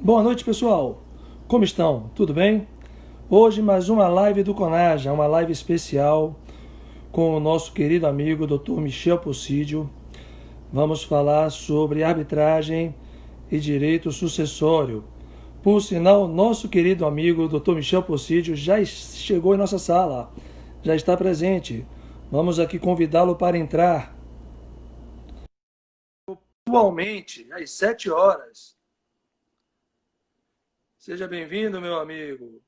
Boa noite, pessoal. Como estão? Tudo bem? Hoje mais uma live do Conaja, uma live especial com o nosso querido amigo Dr. Michel Possídio. Vamos falar sobre arbitragem e direito sucessório. Por sinal, nosso querido amigo Dr. Michel Possídio já chegou em nossa sala, já está presente. Vamos aqui convidá-lo para entrar. Atualmente, às 7 horas. Seja bem-vindo, meu amigo.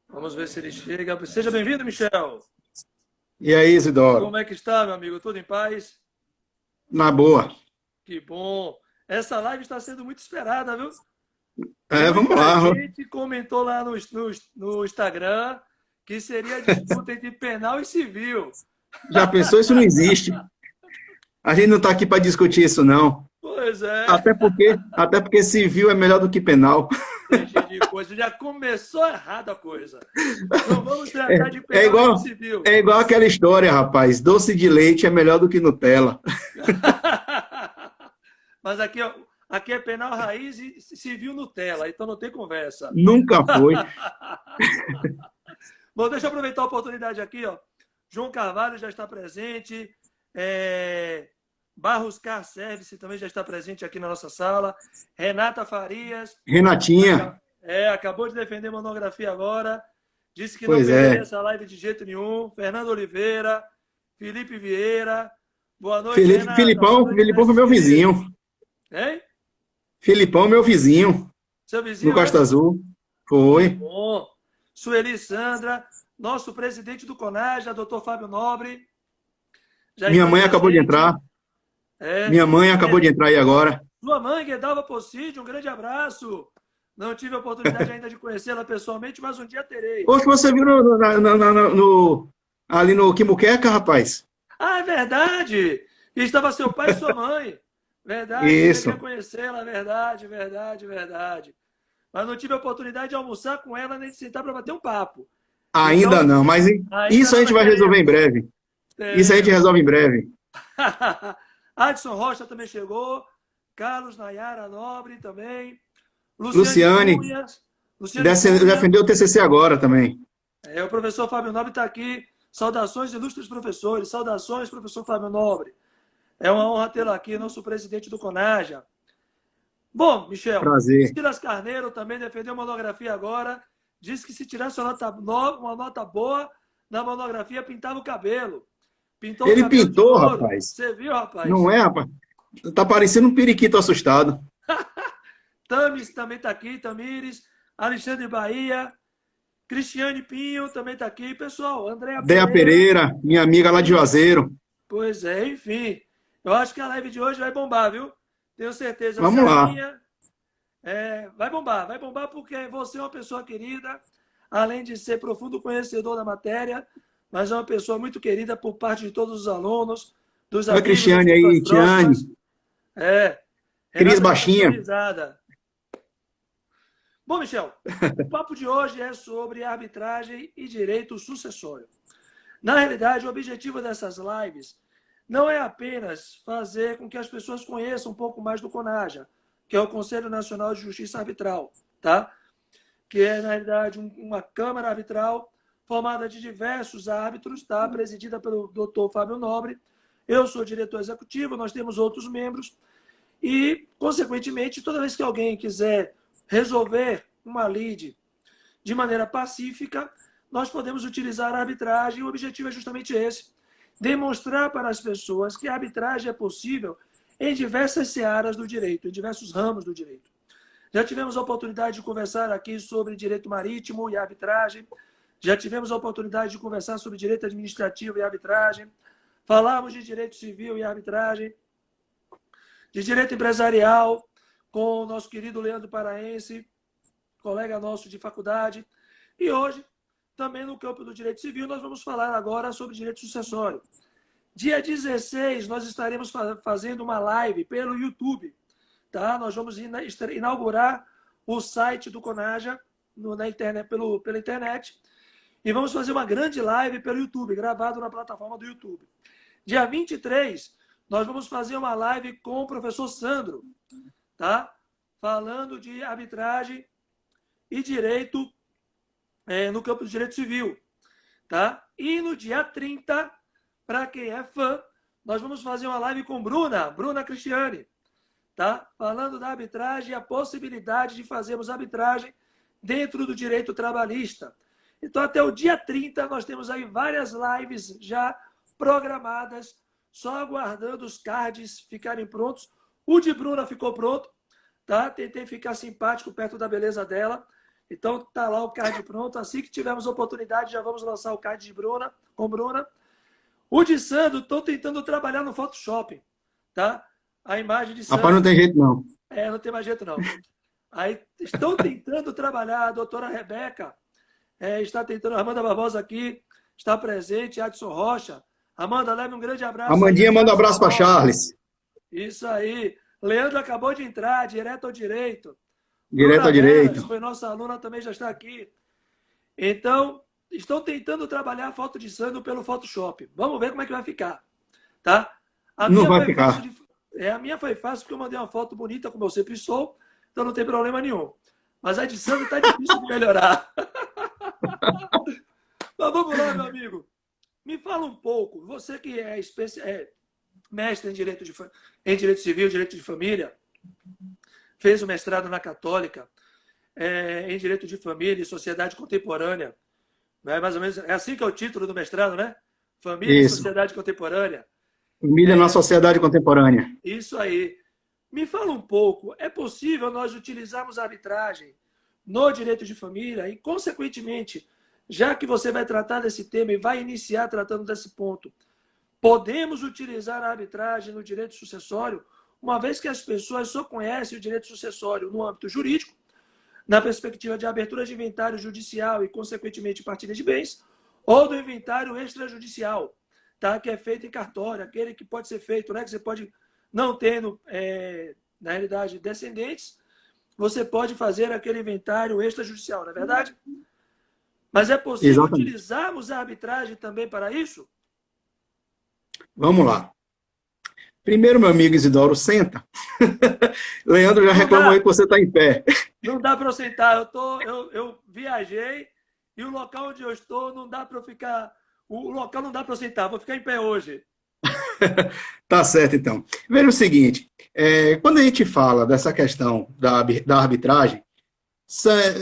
Vamos ver se ele chega. Seja bem-vindo, Michel. E aí, Como Isidoro? é que está, meu amigo? Tudo em paz? Na boa. Que bom. Essa live está sendo muito esperada, viu? Vamos Muita lá. gente comentou lá no Instagram que seria disputa entre penal e civil. Já pensou? Isso não existe. A gente não está aqui para discutir isso, não. Pois é. Até porque civil é melhor do que penal. Deixa de coisa. Já começou errado a coisa. Não vamos É, tratar de é penal nem de igual, civil. é igual aquela história, rapaz. Doce de leite é melhor do que Nutella. Mas aqui é penal raiz e civil Nutella, então não tem conversa. Nunca foi. Bom, deixa eu aproveitar a oportunidade aqui, ó. João Carvalho já está presente. Barros Car Service também já está presente aqui na nossa sala. Renata Farias Renatinha, acabou de defender monografia agora. Disse que não pois perderia é. essa live de jeito nenhum. Fernando Oliveira, Felipe Vieira. Boa noite, Renata. Boa noite, Filipão foi nossos meu queridos. vizinho. Hein? Filipão, meu vizinho, Seu no vizinho, é? Costa Azul. Que Foi. bom. Sueli Sandra, nosso presidente do CONAJA, doutor Fábio Nobre, já Minha está mãe acabou de presente. entrar. Minha mãe acabou de entrar aí agora. Sua mãe, Guedalva Possídio, um grande abraço. Não tive a oportunidade ainda de conhecê-la pessoalmente, mas um dia terei. Hoje você viu ali no Quimuqueca, rapaz? Ah, é verdade! Estava seu pai e sua mãe. Verdade, eu cheguei a Isso. conhecê-la, verdade, verdade, verdade. Mas não tive a oportunidade de almoçar com ela nem de sentar para bater um papo. Ainda Então, não, mas ainda isso a não, gente mas vai resolver em teremos. breve. Isso a gente Teremos. resolve em breve. Adson Rocha também chegou. Carlos Nayara Nobre também. Luciane Luciane, Cunhas. Luciane Cunha. defendeu o TCC agora também. O professor Fábio Nobre está aqui. Saudações, ilustres professores. Saudações, professor Fábio Nobre. É uma honra tê-lo aqui, nosso presidente do CONAJA. Bom, Michel, Prazer. Silas Carneiro também defendeu monografia agora. Disse que se tirasse uma nota boa na monografia, pintava o cabelo. Pintou o Ele cabelo de pintou, louro. rapaz. Você viu, Não rapaz? é, rapaz? Tá parecendo um periquito assustado. Tamis também está aqui, Tamires. Alexandre Bahia. Cristiane Pinho também está aqui. Pessoal, Andréa Dea Pereira. Pereira, minha amiga lá de Juazeiro. Pois é, enfim. Eu acho que a live de hoje vai bombar, viu? Tenho certeza. Vamos lá. Serrinha, vai bombar porque você é uma pessoa querida, além de ser profundo conhecedor da matéria, mas é uma pessoa muito querida por parte de todos os alunos, dos Olha a amigos, das Cristiane pessoas aí, próximas. Tiane, Cris Renata já está dando Baixinha. risada. Bom, Michel, o papo de hoje é sobre arbitragem e direito sucessório. Na realidade, o objetivo dessas lives não é apenas fazer com que as pessoas conheçam um pouco mais do CONAJA, que é o Conselho Nacional de Justiça Arbitral, tá? Que é, na realidade, uma câmara arbitral formada de diversos árbitros, tá? Presidida pelo Dr. Fábio Nobre. Eu sou diretor executivo, nós temos outros membros e, consequentemente, toda vez que alguém quiser resolver uma lide de maneira pacífica, nós podemos utilizar a arbitragem. O objetivo é justamente esse: demonstrar para as pessoas que a arbitragem é possível em diversas searas do direito, em diversos ramos do direito. Já tivemos a oportunidade de conversar aqui sobre direito marítimo e arbitragem, já tivemos a oportunidade de conversar sobre direito administrativo e arbitragem, falamos de direito civil e arbitragem, de direito empresarial com o nosso querido Leandro Paraense, colega nosso de faculdade, e hoje, também no campo do direito civil, nós vamos falar agora sobre direito sucessório. Dia 16, nós estaremos fazendo uma live pelo YouTube. Tá? Nós vamos inaugurar o site do CONAJA na internet, pela internet. E vamos fazer uma grande live pelo YouTube, gravado na plataforma do YouTube. Dia 23, nós vamos fazer uma live com o professor Sandro. Tá? falando de arbitragem e direito no campo do direito civil. Tá? E no dia 30, para quem é fã, nós vamos fazer uma live com Bruna Cristiane, tá? Falando da arbitragem e a possibilidade de fazermos arbitragem dentro do direito trabalhista. Então, até o dia 30, nós temos aí várias lives já programadas, só aguardando os cards ficarem prontos. O de Bruna ficou pronto, tá? Tentei ficar simpático perto da beleza dela. Então, tá lá o card pronto. Assim que tivermos oportunidade, já vamos lançar o card de Bruna, com Bruna. O de Sandro, estou tentando trabalhar no Photoshop, tá? A imagem de Sandro. Rapaz, não tem jeito, não. Não tem mais jeito, não. Aí, estou tentando trabalhar, a doutora Rebeca está tentando, a Amanda Barbosa aqui, está presente, Adson Rocha. Amanda, leve um grande abraço. Amandinha, manda um abraço para Charles. Isso aí. Leandro acabou de entrar, direto ao direito. Direto ao direito. Foi nossa aluna, também já está aqui. Então, estou tentando trabalhar a foto de Sandro pelo Photoshop. Vamos ver como é que vai ficar. Tá? Não vai ficar. A minha foi fácil porque eu mandei uma foto bonita, como eu sempre sou, então não tem problema nenhum. Mas a de Sandro está difícil de melhorar. Mas vamos lá, meu amigo. Me fala um pouco, você que é mestre em direito civil, direito de família, fez o mestrado na Católica, em Direito de Família e Sociedade Contemporânea. Né? Mais ou menos, é assim que é o título do mestrado, né? Família e Sociedade Contemporânea. Família na Sociedade Contemporânea. Isso aí. Me fala um pouco, é possível nós utilizarmos a arbitragem no direito de família e, consequentemente, já que você vai tratar desse tema e vai iniciar tratando desse ponto, podemos utilizar a arbitragem no direito sucessório, uma vez que as pessoas só conhecem o direito sucessório no âmbito jurídico, na perspectiva de abertura de inventário judicial e, consequentemente, partilha de bens, ou do inventário extrajudicial, tá? Que é feito em cartório, aquele que pode ser feito, né? Que você pode, não tendo, na realidade, descendentes, você pode fazer aquele inventário extrajudicial, não é verdade? Mas é possível utilizarmos a arbitragem também para isso? Vamos lá. Primeiro, meu amigo Isidoro, senta. Leandro já reclamou aí que você está em pé. Não dá para eu sentar. Eu viajei e o local onde eu estou não dá para eu ficar. O local não dá para eu sentar. Vou ficar em pé hoje. Tá certo, então. Veja o seguinte: quando a gente fala dessa questão da arbitragem,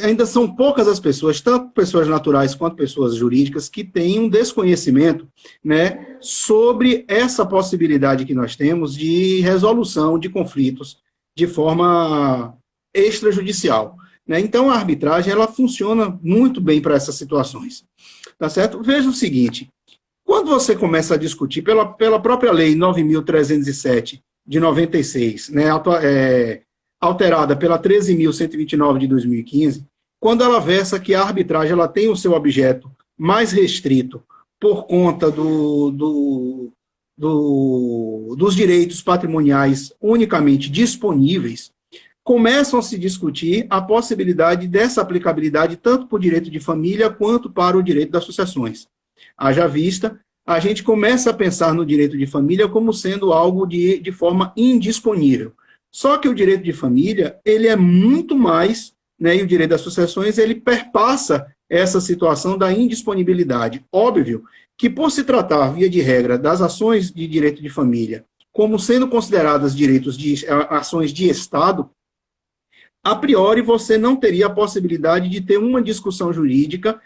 ainda são poucas as pessoas, tanto pessoas naturais quanto pessoas jurídicas, que têm um desconhecimento, né, sobre essa possibilidade que nós temos de resolução de conflitos de forma extrajudicial, né? Então, a arbitragem ela funciona muito bem para essas situações. Tá certo? Veja o seguinte: quando você começa a discutir pela própria lei 9.307 de 96, né, alterada pela 13.129 de 2015, quando ela versa que a arbitragem ela tem o seu objeto mais restrito por conta dos direitos patrimoniais unicamente disponíveis, começam a se discutir a possibilidade dessa aplicabilidade tanto para o direito de família quanto para o direito das sucessões. Haja vista, a gente começa a pensar no direito de família como sendo algo de forma indisponível. Só que o direito de família, ele é muito mais, né, e o direito das sucessões, ele perpassa essa situação da indisponibilidade. Óbvio que, por se tratar, via de regra, das ações de direito de família como sendo consideradas ações de Estado, a priori você não teria a possibilidade de ter uma discussão jurídica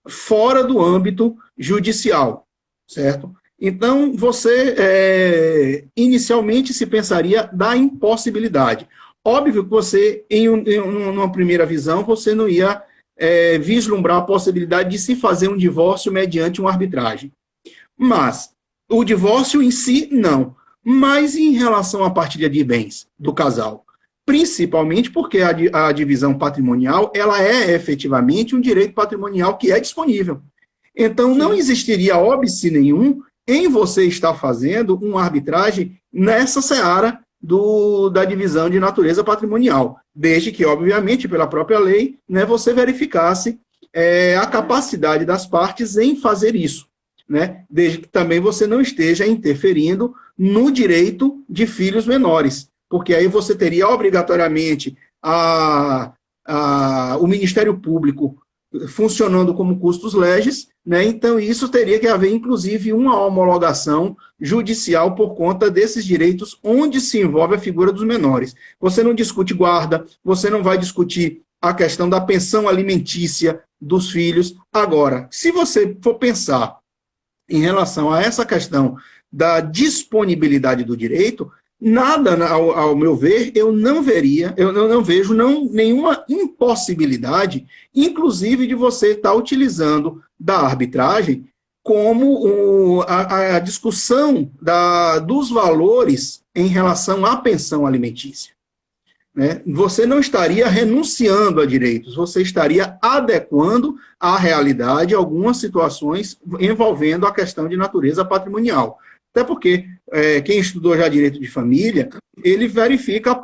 fora do âmbito judicial, certo? Então, você inicialmente se pensaria da impossibilidade. Óbvio que você, em uma primeira visão, você não ia vislumbrar a possibilidade de se fazer um divórcio mediante uma arbitragem. Mas, o divórcio em si, não. Mas em relação à partilha de bens do casal, principalmente porque a divisão patrimonial, ela é efetivamente um direito patrimonial que é disponível. Então, não existiria óbice nenhum em você estar fazendo uma arbitragem nessa seara da divisão de natureza patrimonial, desde que, obviamente, pela própria lei, né, você verificasse a capacidade das partes em fazer isso, né, desde que também você não esteja interferindo no direito de filhos menores, porque aí você teria obrigatoriamente o Ministério Público funcionando como custos legis, né? Então isso teria que haver, inclusive, uma homologação judicial por conta desses direitos onde se envolve a figura dos menores. Você não discute guarda, você não vai discutir a questão da pensão alimentícia dos filhos. Agora, se você for pensar em relação a essa questão da disponibilidade do direito, nada, ao meu ver, eu não vejo nenhuma impossibilidade, inclusive de você estar utilizando da arbitragem como a discussão dos valores em relação à pensão alimentícia. Né? Você não estaria renunciando a direitos, você estaria adequando à realidade algumas situações envolvendo a questão de natureza patrimonial. Até porque quem estudou já direito de família, ele verifica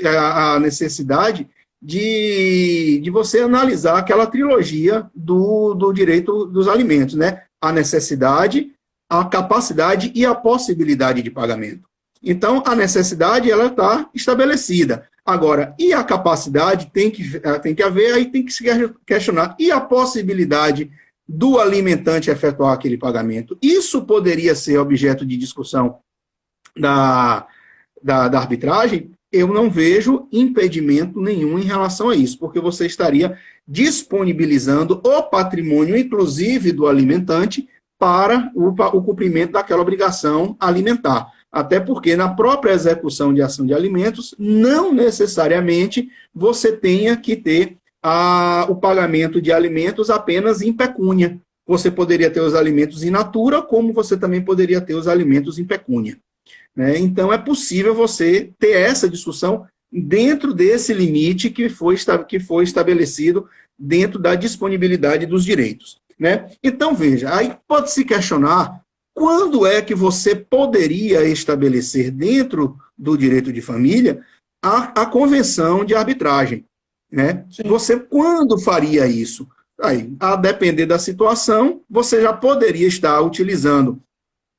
a necessidade de você analisar aquela trilogia do direito dos alimentos, né? A necessidade, a capacidade e a possibilidade de pagamento. Então, a necessidade ela está estabelecida. Agora, e a capacidade tem que haver, aí tem que se questionar. E a possibilidade do alimentante efetuar aquele pagamento? Isso poderia ser objeto de discussão da arbitragem? Eu não vejo impedimento nenhum em relação a isso, porque você estaria disponibilizando o patrimônio, inclusive do alimentante, para o cumprimento daquela obrigação alimentar. Até porque na própria execução de ação de alimentos, não necessariamente você tenha que ter o pagamento de alimentos apenas em pecúnia. Você poderia ter os alimentos in natura, como você também poderia ter os alimentos em pecúnia. Né? Então, é possível você ter essa discussão dentro desse limite que foi estabelecido dentro da disponibilidade dos direitos. Né? Então, veja, aí pode-se questionar quando é que você poderia estabelecer dentro do direito de família a convenção de arbitragem. Né? Você quando faria isso? Aí, a depender da situação, você já poderia estar utilizando,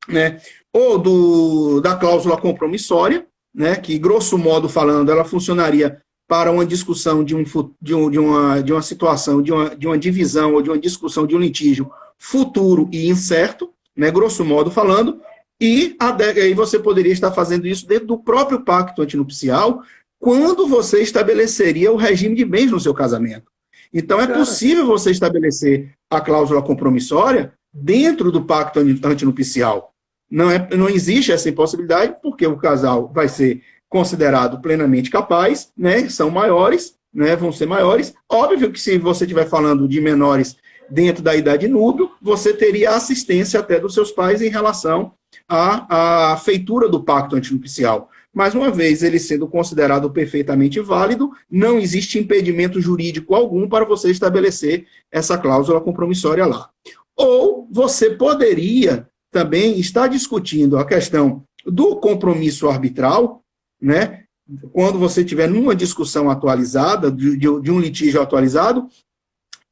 né, ou da cláusula compromissória, né, que, grosso modo falando, ela funcionaria para uma discussão de uma situação, de uma divisão ou de uma discussão de um litígio futuro e incerto, né, grosso modo falando, e aí você poderia estar fazendo isso dentro do próprio pacto antinupcial, quando você estabeleceria o regime de bens no seu casamento. Então, é possível você estabelecer a cláusula compromissória dentro do pacto antinupcial. Não existe essa impossibilidade, porque o casal vai ser considerado plenamente capaz, né, são maiores, né, vão ser maiores. Óbvio que se você estiver falando de menores dentro da idade núbil, você teria assistência até dos seus pais em relação à feitura do pacto antinupcial. Mais uma vez, ele sendo considerado perfeitamente válido, não existe impedimento jurídico algum para você estabelecer essa cláusula compromissória lá. Ou você poderia também estar discutindo a questão do compromisso arbitral, né, quando você estiver numa discussão atualizada, de um litígio atualizado,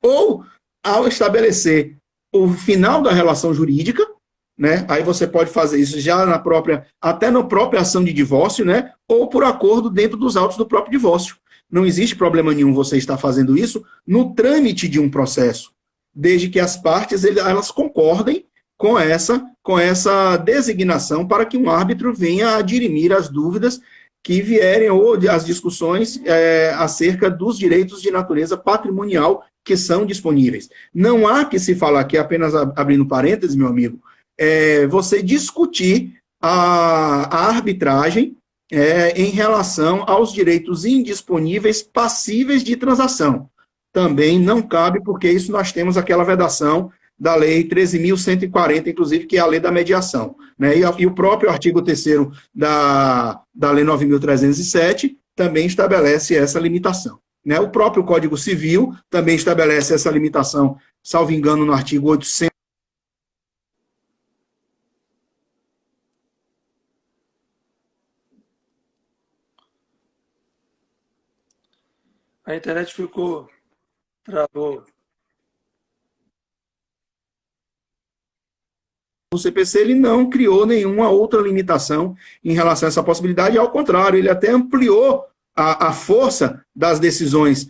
ou ao estabelecer o final da relação jurídica, né? Aí você pode fazer isso já até na própria ação de divórcio, né? Ou por acordo dentro dos autos do próprio divórcio. Não existe problema nenhum você estar fazendo isso no trâmite de um processo, desde que as partes elas concordem com essa designação para que um árbitro venha a dirimir as dúvidas que vierem ou as discussões acerca dos direitos de natureza patrimonial que são disponíveis. Não há que se falar aqui, apenas abrindo parênteses, meu amigo, você discutir a arbitragem em relação aos direitos indisponíveis passíveis de transação. Também não cabe, porque isso nós temos aquela vedação da Lei 13.140, inclusive, que é a lei da mediação. Né? E o próprio artigo 3º da Lei 9.307 também estabelece essa limitação. Né? O próprio Código Civil também estabelece essa limitação, salvo engano, no artigo 800. A internet travou. O CPC ele não criou nenhuma outra limitação em relação a essa possibilidade, ao contrário, ele até ampliou a força das decisões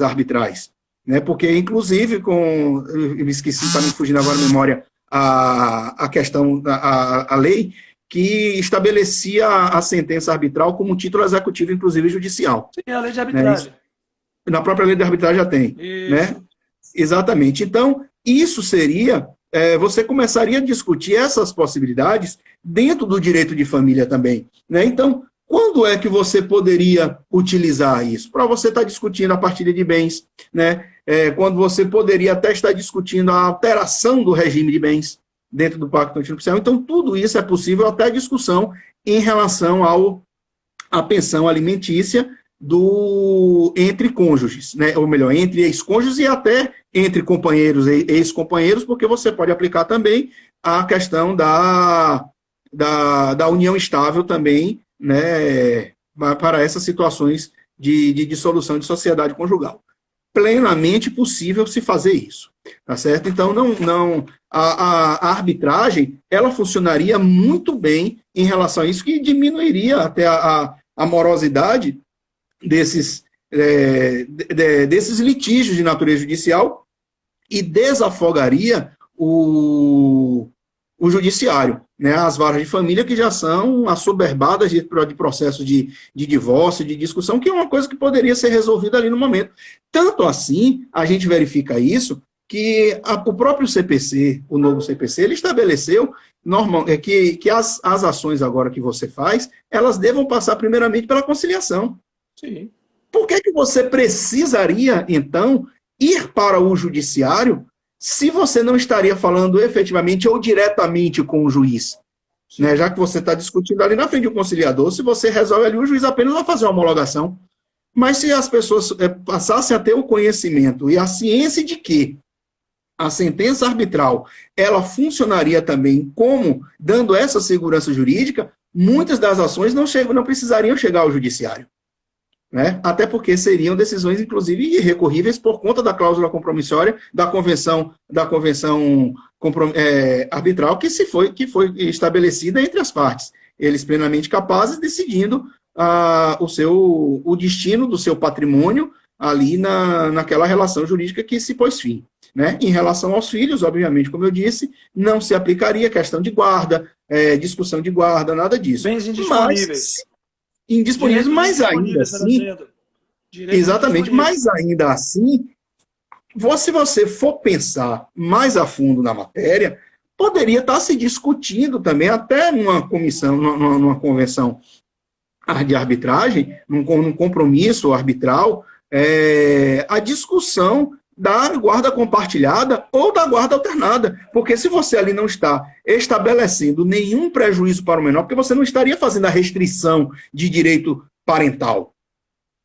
arbitrais. Né? Porque, inclusive, eu me esqueci, está me fugindo agora a memória, a questão, a lei que estabelecia a sentença arbitral como título executivo, inclusive judicial. Sim, a lei de arbitragem. Né? Na própria lei de arbitragem já tem. Né? Exatamente. Então, isso seria, você começaria a discutir essas possibilidades dentro do direito de família também. Né? Então, quando é que você poderia utilizar isso? Para você estar discutindo a partilha de bens, né? Quando você poderia até estar discutindo a alteração do regime de bens dentro do Pacto Antinupcial. Então, tudo isso é possível, até discussão em relação à pensão alimentícia entre cônjuges, né? Ou melhor, entre ex-cônjuges e até entre companheiros e ex-companheiros, porque você pode aplicar também a questão da união estável também, né, para essas situações de dissolução de sociedade conjugal. Plenamente possível se fazer isso, tá certo? Então, a arbitragem, ela funcionaria muito bem em relação a isso, que diminuiria até a morosidade desses litígios de natureza judicial e desafogaria o judiciário, né, as varas de família que já são assoberbadas de processo de divórcio, de discussão, que é uma coisa que poderia ser resolvida ali no momento. Tanto assim, a gente verifica isso, que o próprio CPC, o novo CPC, ele estabeleceu que as ações agora que você faz, elas devam passar primeiramente pela conciliação. Sim. Por que você precisaria, então, ir para o judiciário se você não estaria falando efetivamente ou diretamente com o juiz? Né? Já que você está discutindo ali na frente do conciliador, se você resolve ali, o juiz apenas vai fazer uma homologação. Mas se as pessoas passassem a ter o conhecimento e a ciência de que a sentença arbitral, ela funcionaria também como dando essa segurança jurídica, muitas das ações não precisariam chegar ao judiciário. Né? Até porque seriam decisões, inclusive, irrecorríveis por conta da cláusula compromissória da convenção arbitral que foi estabelecida entre as partes. Eles plenamente capazes, decidindo o destino do seu patrimônio ali naquela relação jurídica que se pôs fim. Né? Em relação aos filhos, obviamente, como eu disse, não se aplicaria questão de guarda, discussão de guarda, nada disso. Bens indisponíveis. Indisponíveis, mas ainda assim, exatamente, mas ainda assim, se você for pensar mais a fundo na matéria, poderia estar se discutindo também, até numa comissão, numa convenção de arbitragem, num compromisso arbitral, a discussão da guarda compartilhada ou da guarda alternada, porque se você ali não está estabelecendo nenhum prejuízo para o menor, porque você não estaria fazendo a restrição de direito parental,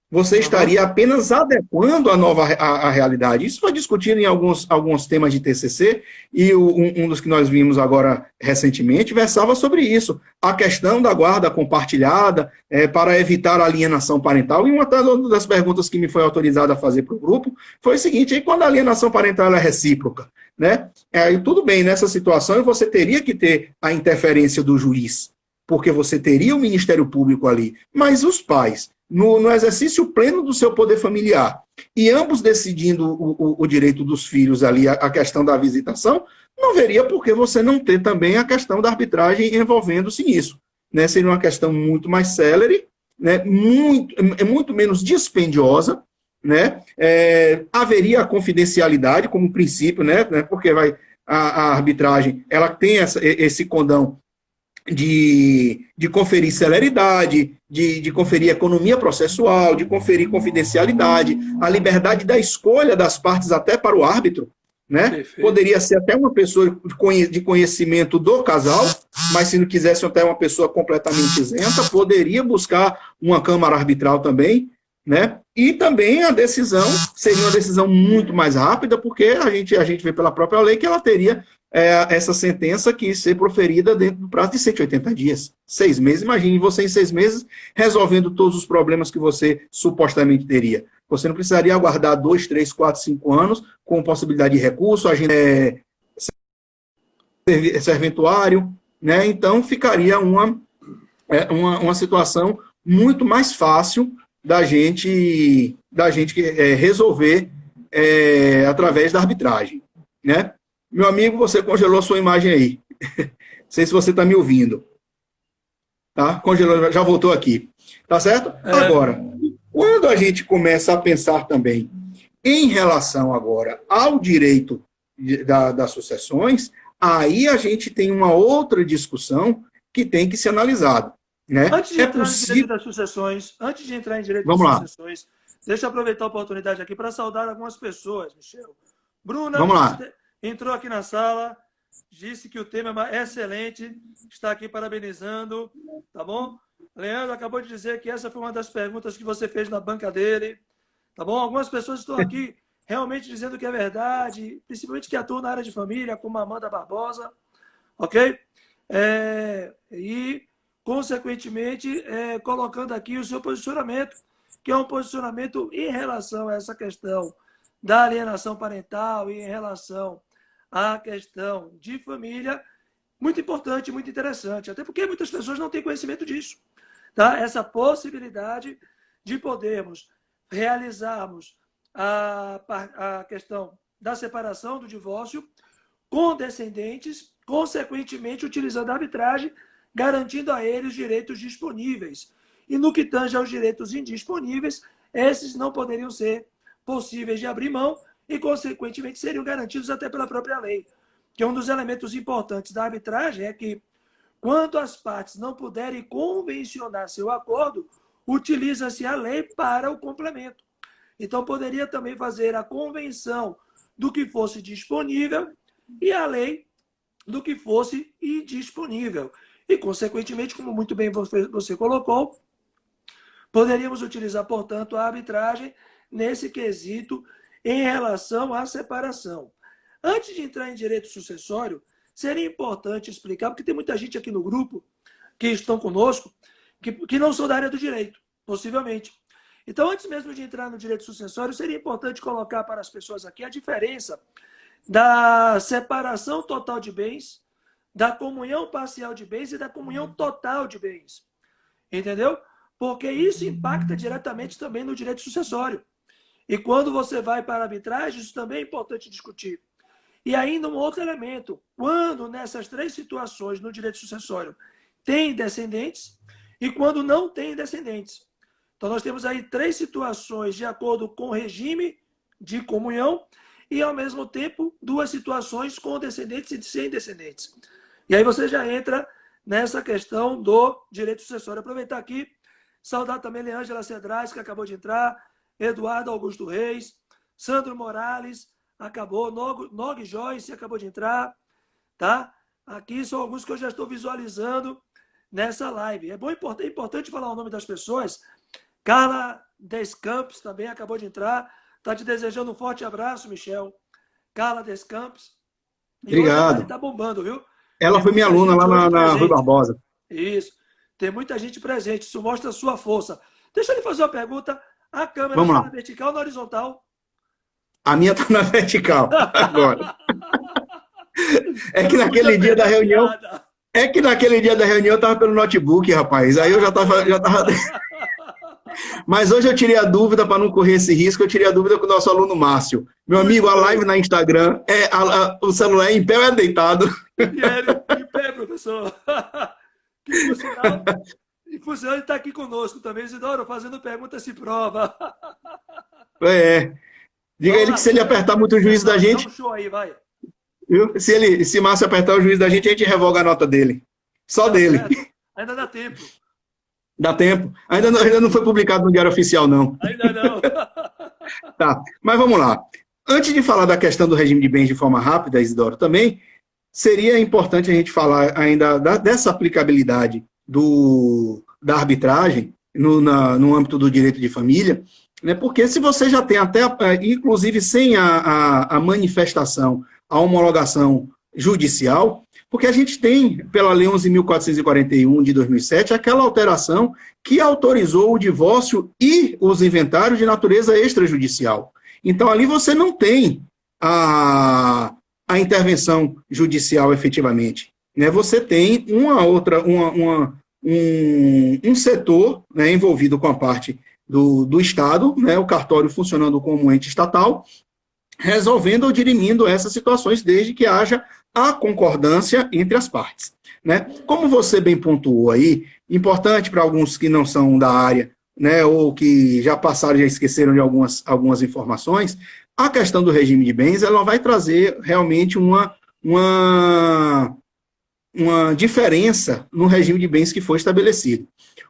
você estaria apenas adequando a realidade. Isso foi discutido em alguns temas de TCC, e um dos que nós vimos agora recentemente versava sobre isso, a questão da guarda compartilhada para evitar a alienação parental. E uma das perguntas que me foi autorizada a fazer para o grupo foi o seguinte: aí quando a alienação parental é recíproca, né? Tudo bem, nessa situação você teria que ter a interferência do juiz, porque você teria o Ministério Público ali, mas os pais, no exercício pleno do seu poder familiar, e ambos decidindo o direito dos filhos ali, a questão da visitação, não veria por que você não ter também a questão da arbitragem envolvendo-se nisso. Né? Seria uma questão muito mais célere, né? muito menos dispendiosa, né? Haveria a confidencialidade como princípio, né? Porque a arbitragem ela tem esse condão de conferir celeridade, de conferir economia processual, de conferir confidencialidade, a liberdade da escolha das partes até para o árbitro, né? Perfeito. Poderia ser até uma pessoa de conhecimento do casal, mas se não quisesse até uma pessoa completamente isenta, poderia buscar uma câmara arbitral também, né? E também a decisão seria uma decisão muito mais rápida, porque a gente vê pela própria lei que ela teria essa sentença que ser proferida dentro do prazo de 180 dias, 6 meses. Imagine você em 6 meses resolvendo todos os problemas que você supostamente teria. Você não precisaria aguardar 2, 3, 4, 5 anos com possibilidade de recurso, serventuário, né? Então ficaria uma situação muito mais fácil da gente resolver através da arbitragem, né? Meu amigo, você congelou sua imagem aí. Não sei se você está me ouvindo. Tá? Congelou, já voltou aqui. Tá certo? Agora, quando a gente começa a pensar também em relação agora ao direito das sucessões, aí a gente tem uma outra discussão que tem que ser analisada. Né? Antes de entrar em direito das sucessões, deixa eu aproveitar a oportunidade aqui para saudar algumas pessoas, Michel. Bruna entrou aqui na sala, disse que o tema é excelente, está aqui parabenizando, tá bom? Leandro acabou de dizer que essa foi uma das perguntas que você fez na banca dele, tá bom? Algumas pessoas estão aqui realmente dizendo que é verdade, principalmente que atuam na área de família, como a Amanda Barbosa, ok? E, consequentemente, colocando aqui o seu posicionamento, que é um posicionamento em relação a essa questão da alienação parental e em relação à questão de família, muito importante, muito interessante, até porque muitas pessoas não têm conhecimento disso. Tá? Essa possibilidade de podermos realizarmos a questão da separação, do divórcio, com descendentes, consequentemente utilizando a arbitragem, garantindo a eles direitos disponíveis. E no que tange aos direitos indisponíveis, esses não poderiam ser possíveis de abrir mão e, consequentemente, seriam garantidos até pela própria lei. Que um dos elementos importantes da arbitragem é que, quando as partes não puderem convencionar seu acordo, utiliza-se a lei para o complemento. Então, poderia também fazer a convenção do que fosse disponível e a lei do que fosse indisponível. E, consequentemente, como muito bem você colocou, poderíamos utilizar, portanto, a arbitragem nesse quesito em relação à separação. Antes de entrar em direito sucessório, seria importante explicar, porque tem muita gente aqui no grupo que estão conosco que não são da área do direito, possivelmente. Então, antes mesmo de entrar no direito sucessório, seria importante colocar para as pessoas aqui a diferença da separação total de bens, da comunhão parcial de bens e da comunhão total de bens. Entendeu? Porque isso impacta diretamente também no direito sucessório. E quando você vai para a arbitragem, isso também é importante discutir. E ainda um outro elemento, quando nessas três situações no direito sucessório tem descendentes e quando não tem descendentes. Então nós temos aí três situações de acordo com o regime de comunhão e, ao mesmo tempo, duas situações com descendentes e sem descendentes. E aí você já entra nessa questão do direito sucessório. Aproveitar aqui, saudar também Leângela Cedrais, que acabou de entrar, Eduardo Augusto Reis, Sandro Morales, acabou, Nog Joyce acabou de entrar, tá? Aqui são alguns que eu já estou visualizando nessa live. É importante falar o nome das pessoas. Carla Descampos também acabou de entrar. Está te desejando um forte abraço, Michel. Carla Descampos. Obrigado. Está bombando, viu? Ela foi minha aluna lá na Rui Barbosa. Isso. Tem muita gente presente. Isso mostra a sua força. Deixa eu lhe fazer uma pergunta. A câmera está na vertical ou na horizontal? A minha está na vertical agora. É que naquele dia da reunião... É que naquele dia da reunião eu estava pelo notebook, rapaz. Aí eu já estava... Mas hoje eu tirei a dúvida, para não correr esse risco, eu tirei a dúvida com o nosso aluno Márcio. Meu amigo, a live na Instagram, o celular é em pé ou é deitado? Em pé, professor. Que por sinal ele está aqui conosco também, Isidoro, fazendo pergunta se prova. Diga a ele que se ele apertar muito o juízo da gente... Dá um show aí, vai. Viu? Se Márcio apertar o juízo da gente revoga a nota dele. Só dele. Ainda dá tempo. Dá tempo. Ainda não foi publicado no Diário Oficial, não. Ainda não. Tá, mas vamos lá. Antes de falar da questão do regime de bens de forma rápida, Isidoro, também seria importante a gente falar ainda dessa aplicabilidade da arbitragem no âmbito do direito de família, né? Porque se você já tem até, inclusive sem a manifestação, a homologação judicial, porque a gente tem, pela Lei 11.441 de 2007, aquela alteração que autorizou o divórcio e os inventários de natureza extrajudicial. Então, ali você não tem a intervenção judicial efetivamente, né? Você tem um setor, né, envolvido com a parte do Estado, né, o cartório funcionando como ente estatal, resolvendo ou dirimindo essas situações, desde que haja a concordância entre as partes, né? Como você bem pontuou aí, importante para alguns que não são da área, né, ou que já passaram, já esqueceram de algumas informações, a questão do regime de bens, ela vai trazer realmente uma diferença no regime de bens que foi estabelecido.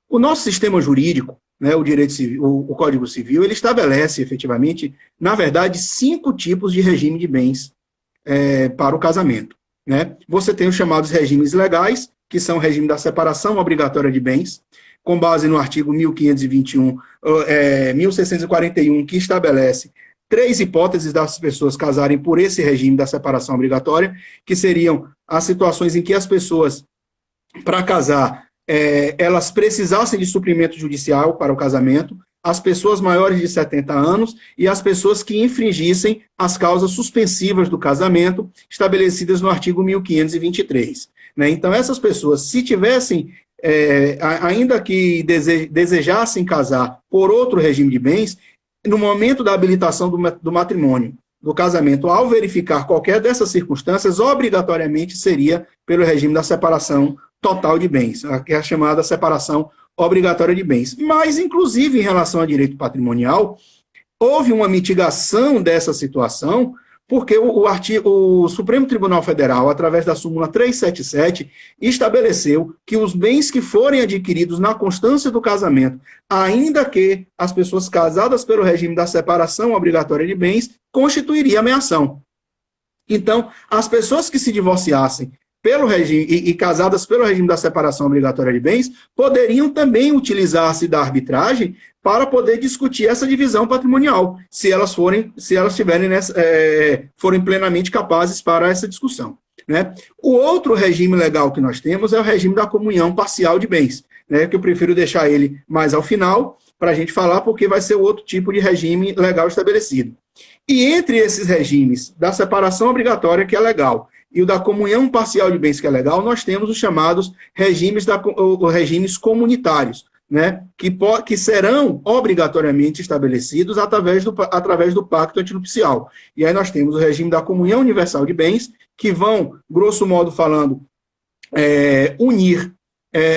O nosso sistema jurídico, né, o direito civil, o Código Civil, ele estabelece efetivamente, na verdade, 5 tipos de regime de bens para o casamento, né? Você tem os chamados regimes legais, que são o regime da separação obrigatória de bens, com base no artigo 1641, que estabelece 3 hipóteses das pessoas casarem por esse regime da separação obrigatória, que seriam as situações em que as pessoas, para casar, elas precisassem de suprimento judicial para o casamento, as pessoas maiores de 70 anos e as pessoas que infringissem as causas suspensivas do casamento estabelecidas no artigo 1523. Né? Então, essas pessoas, se tivessem, ainda que desejassem casar por outro regime de bens, no momento da habilitação do matrimônio, do casamento, ao verificar qualquer dessas circunstâncias, obrigatoriamente seria pelo regime da separação total de bens, que é a chamada separação obrigatória de bens. Mas, inclusive, em relação ao direito patrimonial, houve uma mitigação dessa situação, porque o Supremo Tribunal Federal, através da súmula 377, estabeleceu que os bens que forem adquiridos na constância do casamento, ainda que as pessoas casadas pelo regime da separação obrigatória de bens, constituiria ameação. Então, as pessoas que se divorciassem pelo regime e casadas pelo regime da separação obrigatória de bens, poderiam também utilizar-se da arbitragem para poder discutir essa divisão patrimonial, se elas forem plenamente capazes para essa discussão, né? O outro regime legal que nós temos é o regime da comunhão parcial de bens, né, que eu prefiro deixar ele mais ao final, para a gente falar, porque vai ser o outro tipo de regime legal estabelecido. E entre esses regimes da separação obrigatória, que é legal, e o da comunhão parcial de bens, que é legal, nós temos os chamados regimes comunitários, né, que serão obrigatoriamente estabelecidos através do pacto antinupcial. E aí nós temos o regime da comunhão universal de bens, que vão, grosso modo falando, unir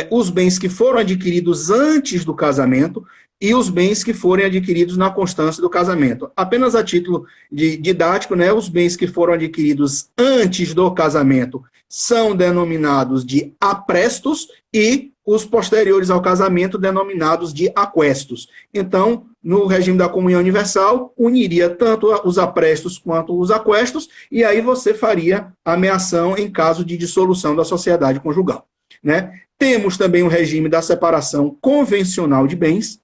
os bens que foram adquiridos antes do casamento e os bens que forem adquiridos na constância do casamento. Apenas a título didático, né, os bens que foram adquiridos antes do casamento são denominados de aprestos e os posteriores ao casamento denominados de aquestos. Então, no regime da comunhão universal, uniria tanto os aprestos quanto os aquestos, e aí você faria ameação em caso de dissolução da sociedade conjugal, né? Temos também o regime da separação convencional de bens,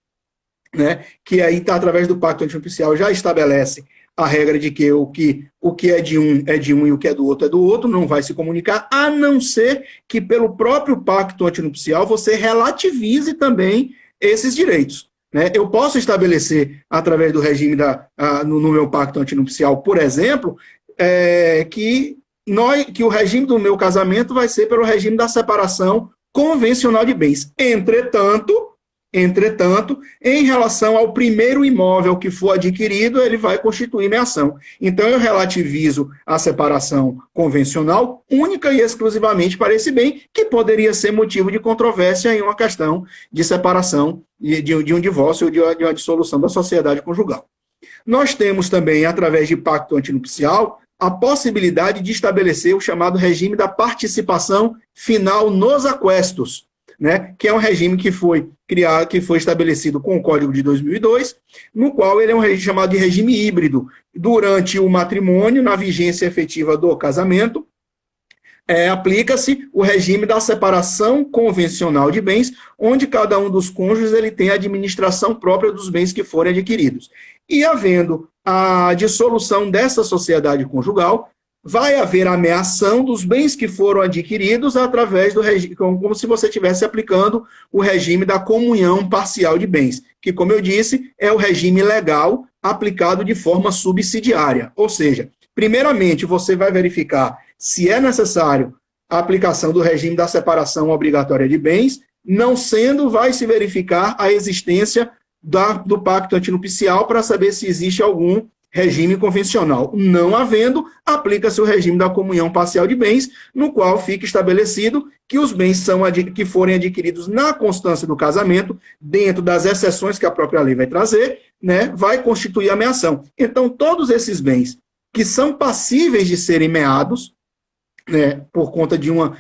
né, que aí está através do pacto antinupcial, já estabelece a regra de que o que é de um e o que é do outro, não vai se comunicar, a não ser que pelo próprio pacto antinupcial você relativize também esses direitos, né? Eu posso estabelecer, através do regime no meu pacto antinupcial, por exemplo, que o regime do meu casamento vai ser pelo regime da separação convencional de bens. Entretanto, em relação ao primeiro imóvel que for adquirido, ele vai constituir meação. Então, eu relativizo a separação convencional única e exclusivamente para esse bem, que poderia ser motivo de controvérsia em uma questão de separação, de um divórcio ou de uma dissolução da sociedade conjugal. Nós temos também, através de pacto antinupcial, a possibilidade de estabelecer o chamado regime da participação final nos aquestos, né, que é um regime que foi estabelecido com o Código de 2002, no qual ele é um regime chamado de regime híbrido. Durante o matrimônio, na vigência efetiva do casamento, aplica-se o regime da separação convencional de bens, onde cada um dos cônjuges ele tem a administração própria dos bens que forem adquiridos. E havendo a dissolução dessa sociedade conjugal, vai haver ameação dos bens que foram adquiridos através do regime, como se você estivesse aplicando o regime da comunhão parcial de bens, que, como eu disse, é o regime legal aplicado de forma subsidiária. Ou seja, primeiramente, você vai verificar se é necessário a aplicação do regime da separação obrigatória de bens, Não sendo, vai se verificar a existência do pacto antinupcial para saber se existe algum regime convencional. Não havendo, aplica-se o regime da comunhão parcial de bens, no qual fica estabelecido que os bens que forem adquiridos na constância do casamento, dentro das exceções que a própria lei vai trazer, né, vai constituir a meação. Então, todos esses bens que são passíveis de serem meados, né, por conta de uma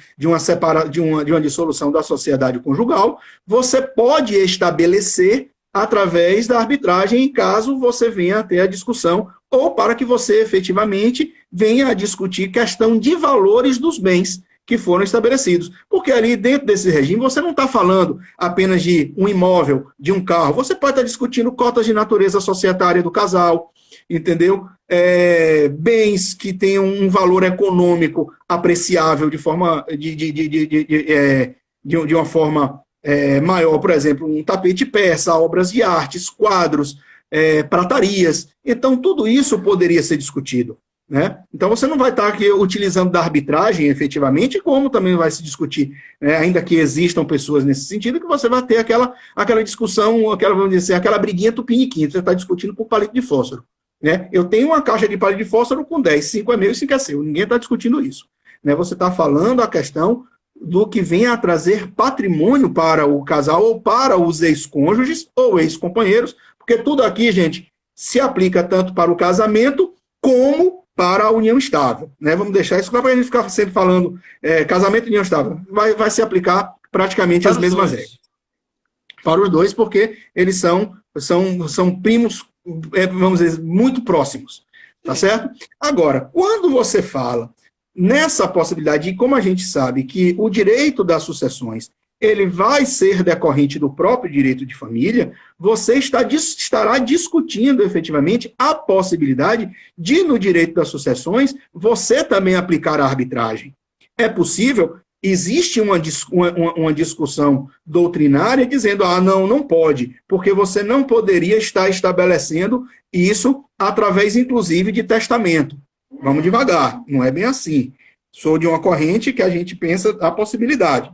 dissolução da sociedade conjugal, você pode estabelecer através da arbitragem, em caso você venha a ter a discussão, ou para que você efetivamente venha a discutir questão de valores dos bens que foram estabelecidos. Porque ali dentro desse regime você não está falando apenas de um imóvel, de um carro, você pode estar discutindo cotas de natureza societária do casal, entendeu? Bens que tenham um valor econômico apreciável de forma de uma forma maior, por exemplo, um tapete persa, obras de artes, quadros, pratarias. Então, tudo isso poderia ser discutido, né? Então, você não vai estar aqui utilizando da arbitragem, efetivamente, como também vai se discutir, né? Ainda que existam pessoas nesse sentido, que você vai ter aquela discussão, vamos dizer assim, aquela briguinha tupiniquim, você está discutindo por palito de fósforo, né? Eu tenho uma caixa de palito de fósforo com 10, 5 é meu e 5 é seu, ninguém está discutindo isso, né? Você está falando a questão do que vem a trazer patrimônio para o casal ou para os ex-cônjuges ou ex-companheiros, porque tudo aqui, gente, se aplica tanto para o casamento como para a união estável, né? Vamos deixar isso claro para a gente ficar sempre falando casamento e união estável. Vai se aplicar praticamente as mesmas regras. Para os dois, porque eles são primos, vamos dizer, muito próximos, tá certo? Agora, quando você fala nessa possibilidade, e como a gente sabe que o direito das sucessões ele vai ser decorrente do próprio direito de família, você estará discutindo efetivamente a possibilidade de, no direito das sucessões, você também aplicar a arbitragem. É possível? Existe uma discussão doutrinária dizendo, não pode, porque você não poderia estar estabelecendo isso através, inclusive, de testamento. Vamos devagar, não é bem assim. Sou de uma corrente que a gente pensa a possibilidade.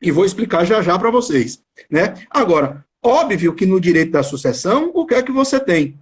E vou explicar já para vocês, né? Agora, óbvio que no direito da sucessão, o que é que você tem?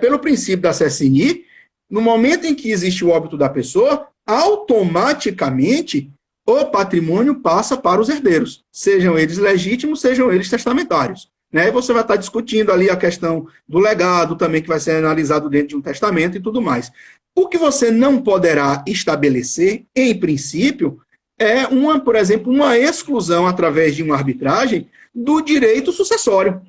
Pelo princípio da CSNI, no momento em que existe o óbito da pessoa, automaticamente o patrimônio passa para os herdeiros, sejam eles legítimos, sejam eles testamentários. Né? E você vai estar discutindo ali a questão do legado também, que vai ser analisado dentro de um testamento e tudo mais. O que você não poderá estabelecer, em princípio, é, por exemplo, uma exclusão através de uma arbitragem do direito sucessório.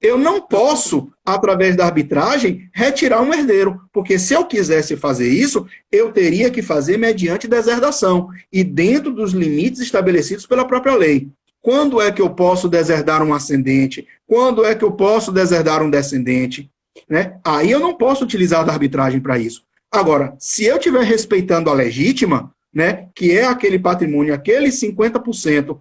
Eu não posso, através da arbitragem, retirar um herdeiro, porque se eu quisesse fazer isso, eu teria que fazer mediante deserdação e dentro dos limites estabelecidos pela própria lei. Quando é que eu posso deserdar um ascendente? Quando é que eu posso deserdar um descendente? Né? Aí eu não posso utilizar da arbitragem para isso. Agora, se eu estiver respeitando a legítima, né, que é aquele patrimônio, aqueles 50%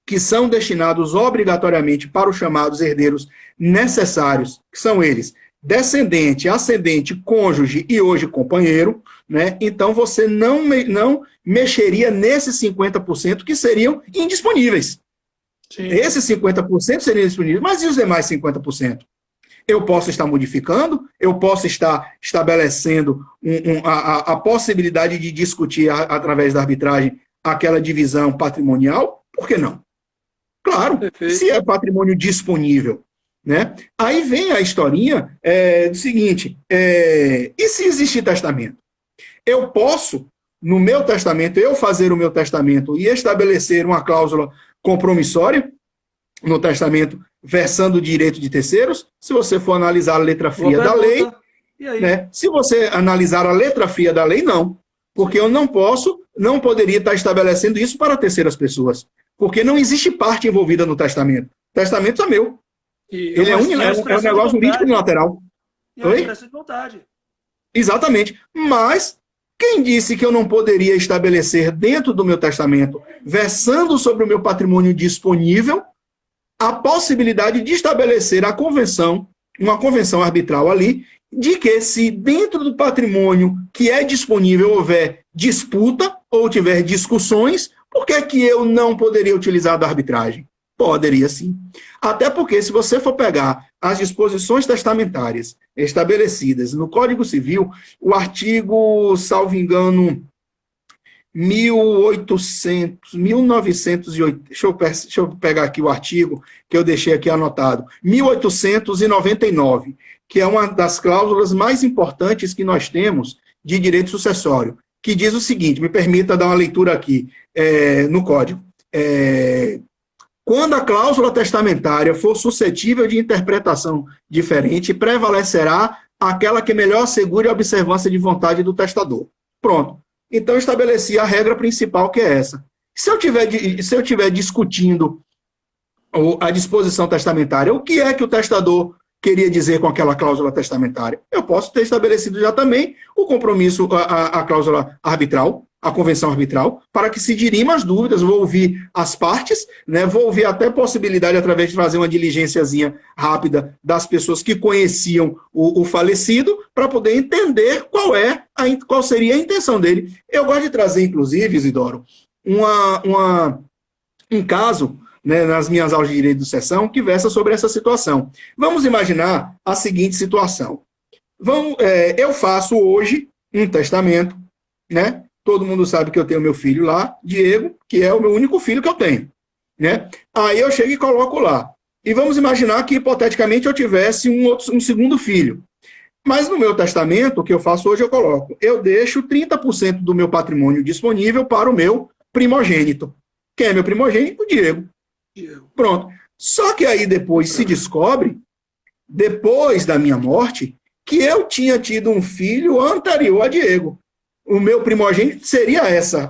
que são destinados obrigatoriamente para os chamados herdeiros necessários, que são eles, descendente, ascendente, cônjuge e hoje companheiro, né, então você não mexeria nesses 50% que seriam indisponíveis. Sim. Esses 50% seriam indisponíveis, mas e os demais 50%? Eu posso estar modificando, eu posso estar estabelecendo a possibilidade de discutir através da arbitragem aquela divisão patrimonial, por que não? Claro, perfeito. Se é patrimônio disponível. Né? Aí vem a historinha do seguinte, e se existir testamento? Eu posso, no meu testamento, eu fazer o meu testamento e estabelecer uma cláusula compromissória no testamento versando o direito de terceiros? Se você for analisar a letra fria da lei, né? Se você analisar a letra fria da lei, não. Porque eu não poderia estar estabelecendo isso para terceiras pessoas. Porque não existe parte envolvida no testamento. O testamento é meu. Ele é um negócio jurídico unilateral. E é uma expressão de vontade. Exatamente. Mas quem disse que eu não poderia estabelecer dentro do meu testamento, versando sobre o meu patrimônio disponível, a possibilidade de estabelecer uma convenção arbitral ali, de que se dentro do patrimônio que é disponível houver disputa, ou tiver discussões, Por que que eu não poderia utilizar da arbitragem? Poderia sim. Até porque, se você for pegar as disposições testamentárias estabelecidas no Código Civil, o artigo, salvo engano, 1908, deixa eu pegar aqui o artigo que eu deixei aqui anotado, 1899, que é uma das cláusulas mais importantes que nós temos de direito sucessório, que diz o seguinte, me permita dar uma leitura aqui no Código. Quando a cláusula testamentária for suscetível de interpretação diferente, prevalecerá aquela que melhor assegure a observância de vontade do testador. Pronto. Então, estabeleci a regra principal, que é essa. Se eu tiver discutindo a disposição testamentária, o que é que o testador queria dizer com aquela cláusula testamentária? Eu posso ter estabelecido já também o compromisso, a cláusula arbitral, a convenção arbitral, para que se dirimam as dúvidas, vou ouvir as partes, né, vou ouvir até possibilidade, através de fazer uma diligênciazinha rápida das pessoas que conheciam o falecido, para poder entender qual seria a intenção dele. Eu gosto de trazer, inclusive, Isidoro, um caso, né, nas minhas aulas de direito de sucessão, que versa sobre essa situação. Vamos imaginar a seguinte situação. Eu faço hoje um testamento, né? Todo mundo sabe que eu tenho meu filho lá, Diego, que é o meu único filho que eu tenho, né? Aí eu chego e coloco lá. E vamos imaginar que, hipoteticamente, eu tivesse um segundo filho. Mas no meu testamento, o que eu faço hoje, eu coloco, eu deixo 30% do meu patrimônio disponível para o meu primogênito. Quem é meu primogênito? Diego. Pronto. Só que aí depois se descobre, depois da minha morte, que eu tinha tido um filho anterior a Diego. O meu primogênito seria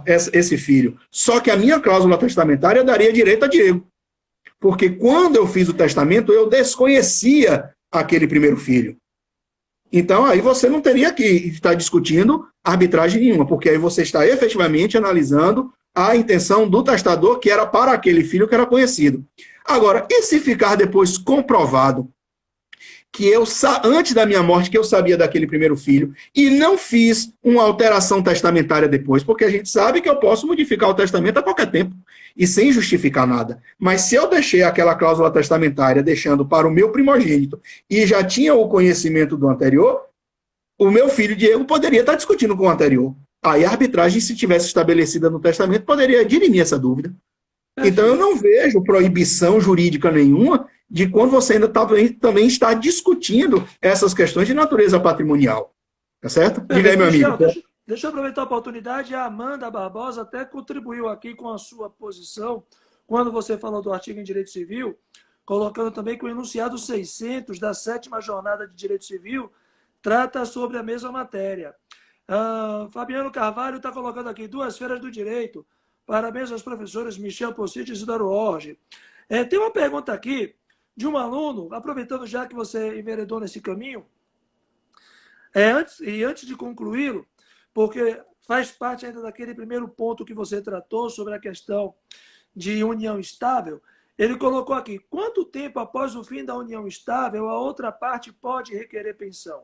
esse filho. Só que a minha cláusula testamentária daria direito a Diego. Porque quando eu fiz o testamento, eu desconhecia aquele primeiro filho. Então, aí você não teria que estar discutindo arbitragem nenhuma, porque aí você está efetivamente analisando a intenção do testador, que era para aquele filho que era conhecido. Agora, e se ficar depois comprovado que antes da minha morte, que eu sabia daquele primeiro filho, e não fiz uma alteração testamentária depois, porque a gente sabe que eu posso modificar o testamento a qualquer tempo, e sem justificar nada. Mas se eu deixei aquela cláusula testamentária, deixando para o meu primogênito, e já tinha o conhecimento do anterior, o meu filho Diego poderia estar discutindo com o anterior. Aí a arbitragem, se tivesse estabelecida no testamento, poderia dirimir essa dúvida. Então eu não vejo proibição jurídica nenhuma de quando você ainda também está discutindo essas questões de natureza patrimonial. Tá certo? Diga aí, meu amigo. Deixa eu aproveitar a oportunidade. A Amanda Barbosa até contribuiu aqui com a sua posição, quando você falou do artigo em Direito Civil, colocando também que o enunciado 600 da 7ª Jornada de Direito Civil trata sobre a mesma matéria. Fabiano Carvalho está colocando aqui 2 feiras do direito. Parabéns aos professores Michel Possídio e Isidoro Orge. Tem uma pergunta aqui de um aluno, aproveitando já que você enveredou nesse caminho, antes de concluí-lo, porque faz parte ainda daquele primeiro ponto que você tratou sobre a questão de união estável, ele colocou aqui, quanto tempo após o fim da união estável a outra parte pode requerer pensão?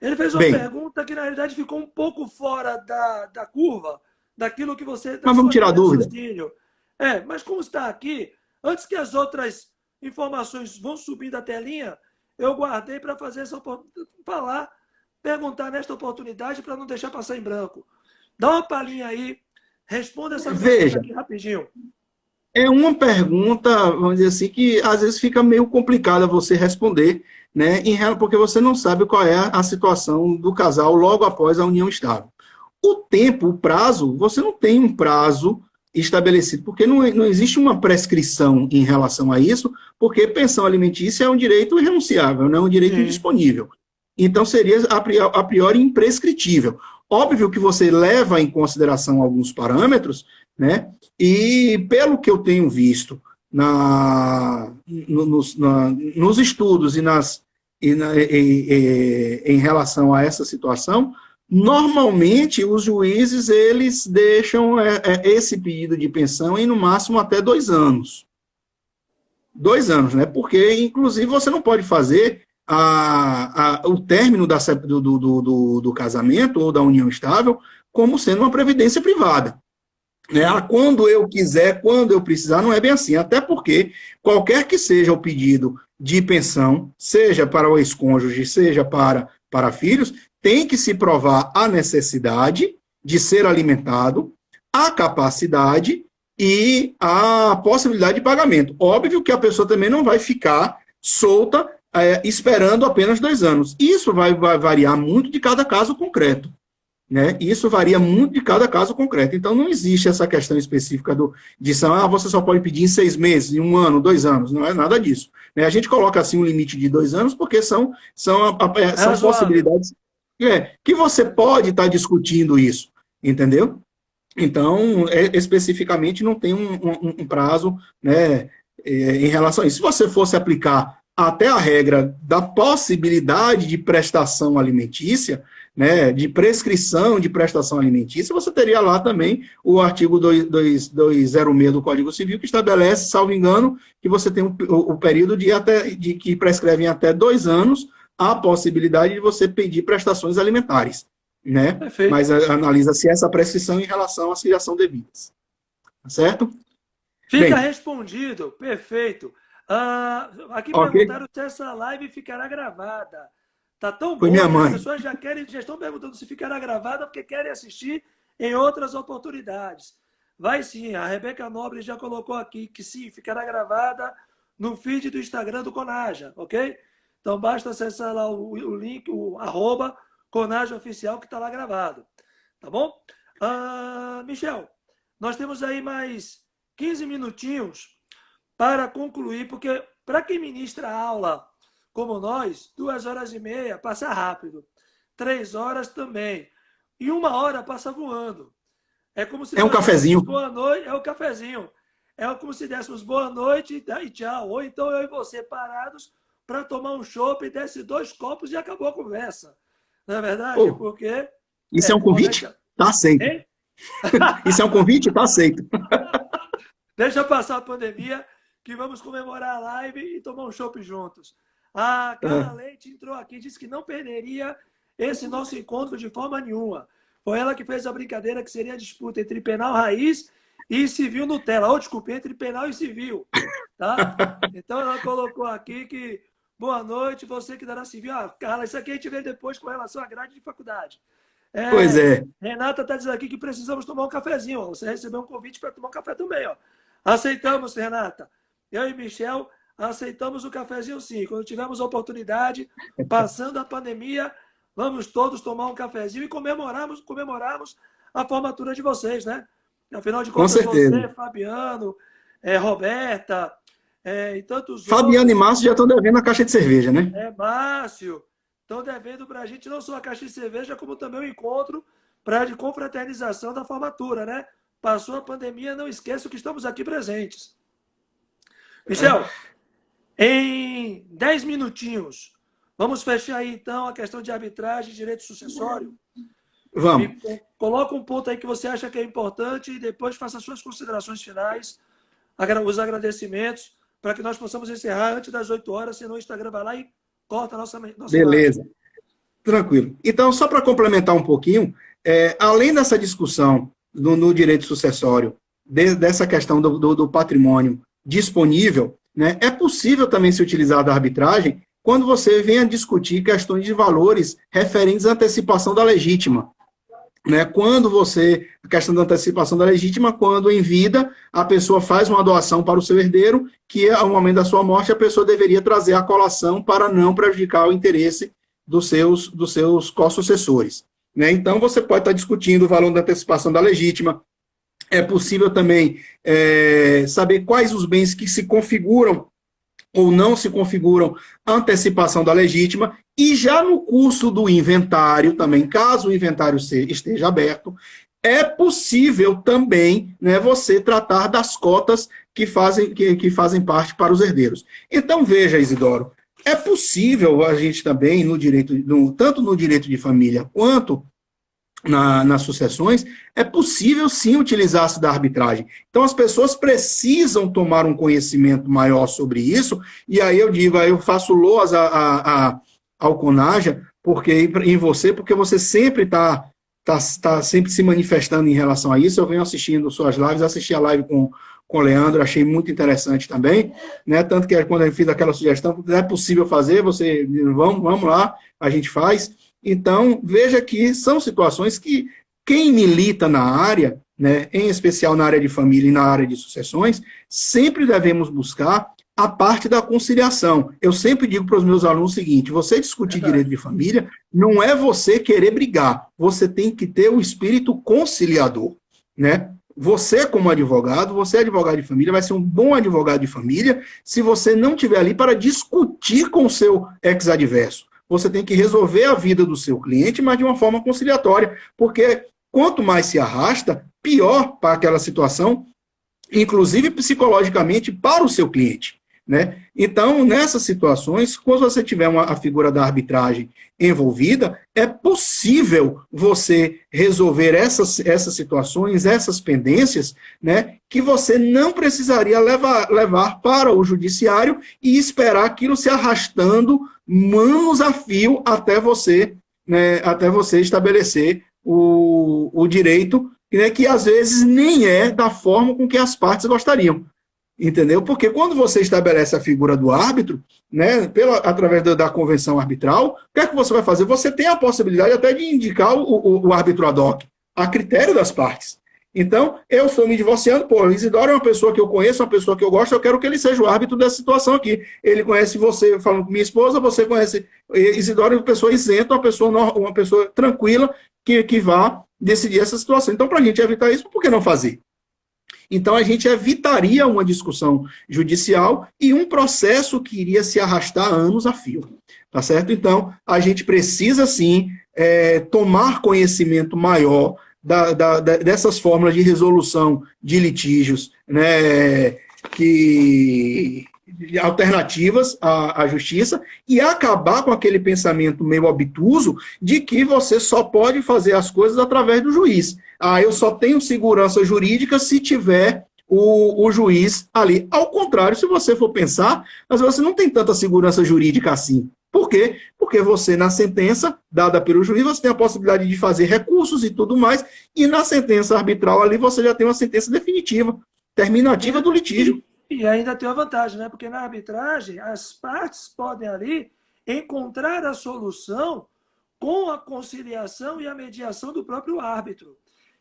Ele fez uma pergunta que, na realidade, ficou um pouco fora da curva, daquilo que você... Mas vamos tirar a dúvida. Mas como está aqui, antes que as outras informações vão subindo a telinha, eu guardei para fazer perguntar nesta oportunidade para não deixar passar em branco. Dá uma palhinha aí, responda essa pergunta aqui rapidinho. É uma pergunta, vamos dizer assim, que às vezes fica meio complicada você responder, né, porque você não sabe qual é a situação do casal logo após a união estável. O tempo, o prazo, você não tem um prazo estabelecido, porque não existe uma prescrição em relação a isso, porque pensão alimentícia é um direito irrenunciável, não é um direito indisponível. Então, seria a priori imprescritível. Óbvio que você leva em consideração alguns parâmetros, né? E pelo que eu tenho visto nos estudos em relação a essa situação, normalmente os juízes eles deixam esse pedido de pensão em no máximo até 2 anos. 2 anos, né? Porque, inclusive, você não pode fazer o término do casamento ou da união estável como sendo uma previdência privada. né? Quando eu quiser, quando eu precisar, não é bem assim. Até porque qualquer que seja o pedido de pensão, seja para o ex-cônjuge, seja para filhos, tem que se provar a necessidade de ser alimentado, a capacidade e a possibilidade de pagamento. Óbvio que a pessoa também não vai ficar solta esperando apenas 2 anos. Isso vai variar muito de cada caso concreto. Né? Isso varia muito de cada caso concreto. Então, não existe essa questão específica de você só pode pedir em 6 meses, em 1 ano, 2 anos. Não é nada disso. Né? A gente coloca assim um limite de 2 anos porque são possibilidades que você pode estar discutindo isso. Entendeu? Então, especificamente, não tem um prazo, né, em relação a isso. Se você fosse aplicar até a regra da possibilidade de prestação alimentícia, né, de prescrição de prestação alimentícia, você teria lá também o artigo 206 do Código Civil, que estabelece, salvo engano, que você tem o período de que prescreve em até 2 anos a possibilidade de você pedir prestações alimentares. Né? Mas analisa-se essa prescrição em relação às que já são devidas. Certo? Fica respondido. Perfeito. Aqui perguntaram se essa live ficará gravada. Tá tão bom que as pessoas já estão perguntando se ficará gravada porque querem assistir em outras oportunidades. Vai sim, a Rebeca Nobre já colocou aqui que sim, ficará gravada no feed do Instagram do Conaja, ok? Então basta acessar lá o link, o @ Conaja Oficial, que está lá gravado. Tá bom? Michel, nós temos aí mais 15 minutinhos para concluir, porque para quem ministra aula como nós, 2h30 passa rápido. 3 horas também. E 1 hora passa voando. É como se um cafezinho. Boa noite, é o cafezinho. É como se dessemos boa noite e tchau. Ou então eu e você parados para tomar um chopp e desse 2 copos e acabou a conversa. Não é verdade? Porque... Isso é um convite? Tá aceito. Isso é um convite? Tá aceito. Deixa passar a pandemia, que vamos comemorar a live e tomar um chopp juntos. A Carla Leite entrou aqui e disse que não perderia esse nosso encontro de forma nenhuma. Foi ela que fez a brincadeira que seria a disputa entre penal raiz e civil Nutella. Desculpe, entre penal e civil. Tá? Então ela colocou aqui que boa noite, você que dará civil. Carla, isso aqui a gente vê depois com relação à grade de faculdade. Pois é. Renata está dizendo aqui que precisamos tomar um cafezinho. Você recebeu um convite para tomar um café também. Ó. Aceitamos, Renata. Eu e Michel aceitamos o cafezinho sim. Quando tivermos a oportunidade, passando a pandemia, vamos todos tomar um cafezinho e comemorarmos a formatura de vocês, né? Afinal de contas, você, Fabiano, Roberta, e tantos Fabiano outros. E Márcio já estão devendo a caixa de cerveja, né? Márcio. Estão devendo para a gente não só a caixa de cerveja, como também o encontro de confraternização da formatura, né? Passou a pandemia, não esqueça que estamos aqui presentes. Michel, em 10 minutinhos, vamos fechar aí então a questão de arbitragem e direito sucessório? Vamos. Coloca um ponto aí que você acha que é importante e depois faça as suas considerações finais, os agradecimentos, para que nós possamos encerrar antes das 8 horas, senão o Instagram vai lá e corta a nossa Beleza. live. Tranquilo. Então, só para complementar um pouquinho, além dessa discussão no direito sucessório, dessa questão do patrimônio disponível, né, é possível também se utilizar da arbitragem quando você vem a discutir questões de valores referentes à antecipação da legítima. Né, a questão da antecipação da legítima, quando em vida a pessoa faz uma doação para o seu herdeiro, que ao momento da sua morte a pessoa deveria trazer a colação para não prejudicar o interesse dos seus co-sucessores. Né? Então você pode estar discutindo o valor da antecipação da legítima. É possível também saber quais os bens que se configuram ou não se configuram a antecipação da legítima, e já no curso do inventário também, caso o inventário esteja aberto, é possível também, né, você tratar das cotas que fazem parte para os herdeiros. Então, veja, Isidoro, é possível a gente também, tanto no direito de família quanto nas sucessões, é possível sim utilizar-se da arbitragem. Então as pessoas precisam tomar um conhecimento maior sobre isso, e aí eu digo, aí eu faço loas ao Conaja, porque você sempre está tá sempre se manifestando em relação a isso. Eu venho assistindo suas lives, assisti a live com o Leandro, achei muito interessante também, né? Tanto que quando eu fiz aquela sugestão, é possível fazer, você, vamos lá, a gente faz. Então, veja que são situações que quem milita na área, né, em especial na área de família e na área de sucessões, sempre devemos buscar a parte da conciliação. Eu sempre digo para os meus alunos o seguinte: você discutir direito de família não é você querer brigar, você tem que ter o espírito conciliador, né? Você, como advogado, você é advogado de família, vai ser um bom advogado de família se você não estiver ali para discutir com o seu ex-adverso. Você tem que resolver a vida do seu cliente, mas de uma forma conciliatória, porque quanto mais se arrasta, pior para aquela situação, inclusive psicologicamente para o seu cliente, né? Então, nessas situações, quando você tiver a figura da arbitragem envolvida, é possível você resolver essas situações, essas pendências, né, que você não precisaria levar para o judiciário e esperar aquilo se arrastando manos a fio até você, né, estabelecer o direito, né, que às vezes nem é da forma com que as partes gostariam. Entendeu? Porque quando você estabelece a figura do árbitro, né, através da convenção arbitral, o que é que você vai fazer? Você tem a possibilidade até de indicar o árbitro ad hoc, a critério das partes. Então, eu estou me divorciando, pô, Isidoro é uma pessoa que eu conheço, uma pessoa que eu gosto, eu quero que ele seja o árbitro dessa situação aqui. Ele conhece você, falando com minha esposa, você conhece Isidoro, uma pessoa isenta, uma pessoa tranquila, que vá decidir essa situação. Então, para a gente evitar isso, por que não fazer? Então, a gente evitaria uma discussão judicial e um processo que iria se arrastar anos a fio, tá certo? Então, a gente precisa, sim, tomar conhecimento maior dessas fórmulas de resolução de litígios, né, alternativas à justiça, e acabar com aquele pensamento meio obtuso de que você só pode fazer as coisas através do juiz. Eu só tenho segurança jurídica se tiver o juiz ali. Ao contrário, se você for pensar, às vezes você não tem tanta segurança jurídica assim. Por quê? Porque você, na sentença dada pelo juiz, você tem a possibilidade de fazer recursos e tudo mais, e na sentença arbitral ali você já tem uma sentença definitiva, terminativa do litígio. E ainda tem uma vantagem, né? Porque na arbitragem, as partes podem ali encontrar a solução com a conciliação e a mediação do próprio árbitro.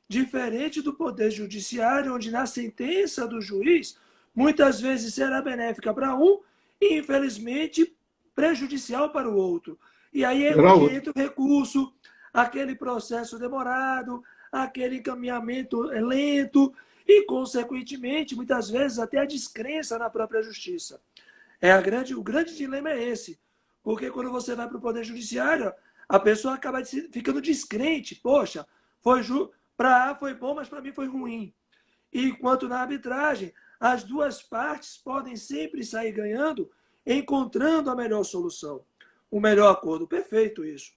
Diferente do poder judiciário, onde na sentença do juiz, muitas vezes será benéfica para um e, infelizmente, prejudicial para o outro. E aí é onde entra o recurso, aquele processo demorado, aquele encaminhamento lento e, consequentemente, muitas vezes até a descrença na própria justiça. O grande dilema é esse, porque quando você vai para o poder judiciário, a pessoa acaba ficando descrente. Poxa, para A foi bom, mas para mim foi ruim. Enquanto na arbitragem, as duas partes podem sempre sair ganhando, encontrando a melhor solução, o melhor acordo. Perfeito isso.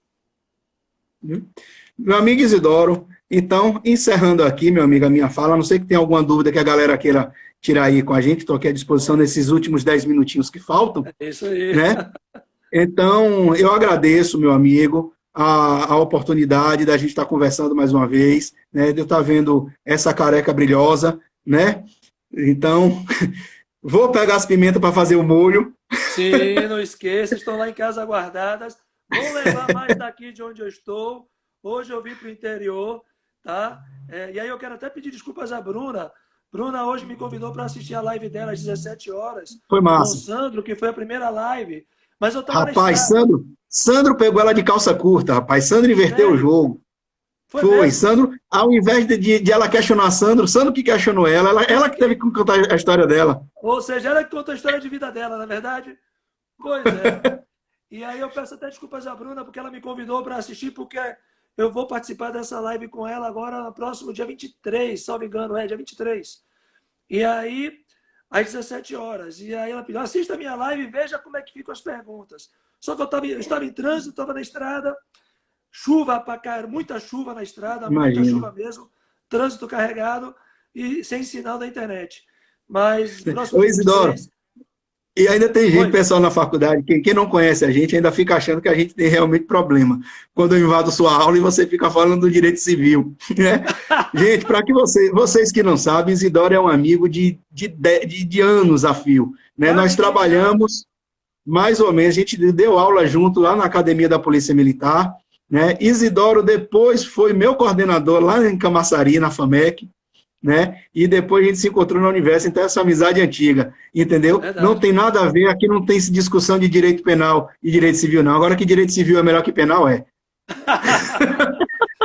Meu amigo Isidoro, então, encerrando aqui, meu amigo, a minha fala, a não sei que tem alguma dúvida que a galera queira tirar aí com a gente, estou aqui à disposição nesses últimos 10 minutinhos que faltam. É isso aí. Né? Então, eu agradeço, meu amigo, a oportunidade da gente estar conversando mais uma vez, né, de eu estar vendo essa careca brilhosa, né? Então, vou pegar as pimentas para fazer o molho. Sim, não esqueça, estão lá em casa guardadas. Vou levar mais daqui de onde eu estou. Hoje eu vim para o interior, tá? E aí eu quero até pedir desculpas à Bruna. Bruna hoje me convidou para assistir a live dela às 17 horas. Foi massa. Com o Sandro, que foi a primeira live. Mas eu estava Rapaz, Sandro pegou ela de calça curta, rapaz. Sandro inverteu o jogo. Foi. Sandro, ao invés de ela questionar Sandro que questionou ela que teve que contar a história dela. Ou seja, ela que contou a história de vida dela, na verdade? Pois é. E aí eu peço até desculpas à Bruna, porque ela me convidou para assistir, porque eu vou participar dessa live com ela agora no próximo dia 23, salvo engano, dia 23. E aí, às 17 horas. E aí ela pediu, assista a minha live e veja como é que ficam as perguntas. Só que eu estava em trânsito, estava na estrada, chuva para cair, muita chuva na estrada, muita chuva mesmo, trânsito carregado e sem sinal da internet. Mas, próximo Oi, Isidoro. E ainda tem gente, Oi. pessoal na faculdade, quem não conhece a gente ainda fica achando que a gente tem realmente problema. Quando eu invado sua aula e você fica falando do direito civil. Né? Gente, para que vocês que não sabem, Isidoro é um amigo de anos a fio. Né? Mais Nós de 15 anos. trabalhamos mais ou menos, a gente deu aula junto lá na Academia da Polícia Militar. Né? Isidoro depois foi meu coordenador lá em Camaçari, na FAMEC. Né? E depois a gente se encontrou na Universo, então essa amizade antiga, entendeu? Verdade. Não tem nada a ver, aqui não tem discussão de direito penal e direito civil, não. Agora que direito civil é melhor que penal, é.